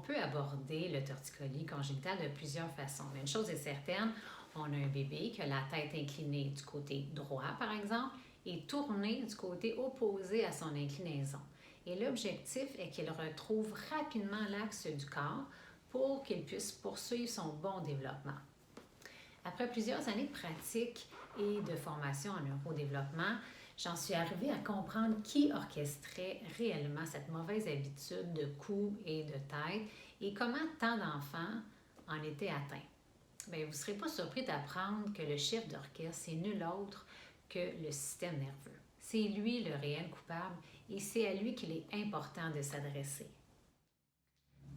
peut aborder le torticolis congénital de plusieurs façons. Mais une chose est certaine, on a un bébé qui a la tête inclinée du côté droit, par exemple, et tournée du côté opposé à son inclinaison. Et l'objectif est qu'il retrouve rapidement l'axe du corps pour qu'il puisse poursuivre son bon développement. Après plusieurs années de pratique et de formation en neurodéveloppement, j'en suis arrivée à comprendre qui orchestrait réellement cette mauvaise habitude de cou et de tête et comment tant d'enfants en étaient atteints. Bien, vous ne serez pas surpris d'apprendre que le chef d'orchestre, c'est nul autre que le système nerveux. C'est lui le réel coupable et c'est à lui qu'il est important de s'adresser.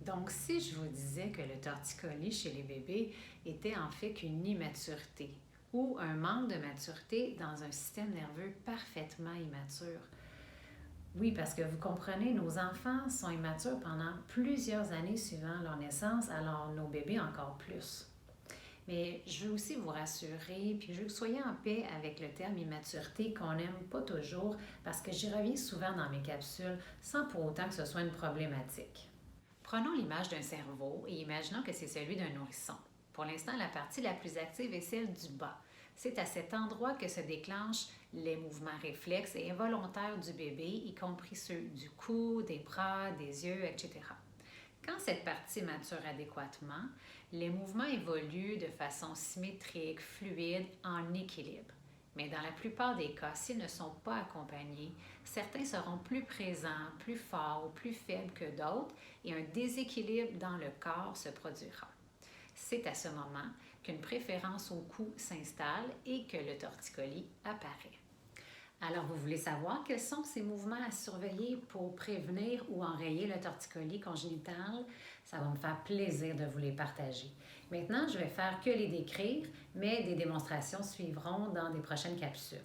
Donc, si je vous disais que le torticolis chez les bébés était en fait qu'une immaturité ou un manque de maturité dans un système nerveux parfaitement immature, oui, parce que vous comprenez, nos enfants sont immatures pendant plusieurs années suivant leur naissance, alors nos bébés encore plus. Mais je veux aussi vous rassurer, puis je veux que vous soyez en paix avec le terme immaturité qu'on n'aime pas toujours parce que j'y reviens souvent dans mes capsules sans pour autant que ce soit une problématique. Prenons l'image d'un cerveau et imaginons que c'est celui d'un nourrisson. Pour l'instant, la partie la plus active est celle du bas. C'est à cet endroit que se déclenchent les mouvements réflexes et involontaires du bébé, y compris ceux du cou, des bras, des yeux, etc. Quand cette partie mature adéquatement, les mouvements évoluent de façon symétrique, fluide, en équilibre. Mais dans la plupart des cas, s'ils ne sont pas accompagnés, certains seront plus présents, plus forts ou plus faibles que d'autres et un déséquilibre dans le corps se produira. C'est à ce moment qu'une préférence au cou s'installe et que le torticolis apparaît. Alors, vous voulez savoir quels sont ces mouvements à surveiller pour prévenir ou enrayer le torticolis congénital? Ça va me faire plaisir de vous les partager. Maintenant, je vais faire que les décrire, mais des démonstrations suivront dans des prochaines capsules.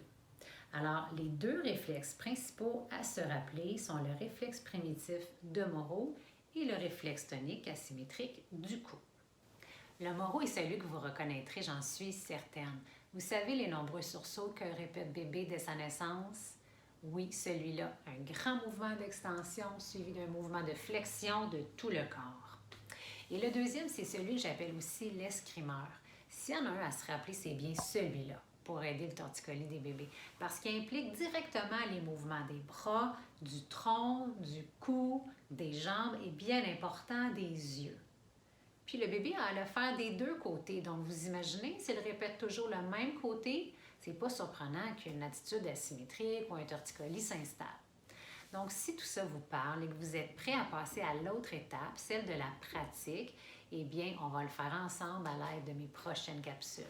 Alors, les deux réflexes principaux à se rappeler sont le réflexe primitif de Moro et le réflexe tonique asymétrique du cou. Le Moro est celui que vous reconnaîtrez, j'en suis certaine. Vous savez les nombreux sursauts que répète bébé dès sa naissance? Oui, celui-là, un grand mouvement d'extension suivi d'un mouvement de flexion de tout le corps. Et le deuxième, c'est celui que j'appelle aussi l'escrimeur. S'il y en a un à se rappeler, c'est bien celui-là pour aider le torticolis des bébés parce qu'il implique directement les mouvements des bras, du tronc, du cou, des jambes et bien important, des yeux. Puis le bébé a à le faire des deux côtés. Donc, vous imaginez, s'il répète toujours le même côté, c'est pas surprenant qu'une attitude asymétrique ou un torticolis s'installe. Donc, si tout ça vous parle et que vous êtes prêt à passer à l'autre étape, celle de la pratique, eh bien, on va le faire ensemble à l'aide de mes prochaines capsules.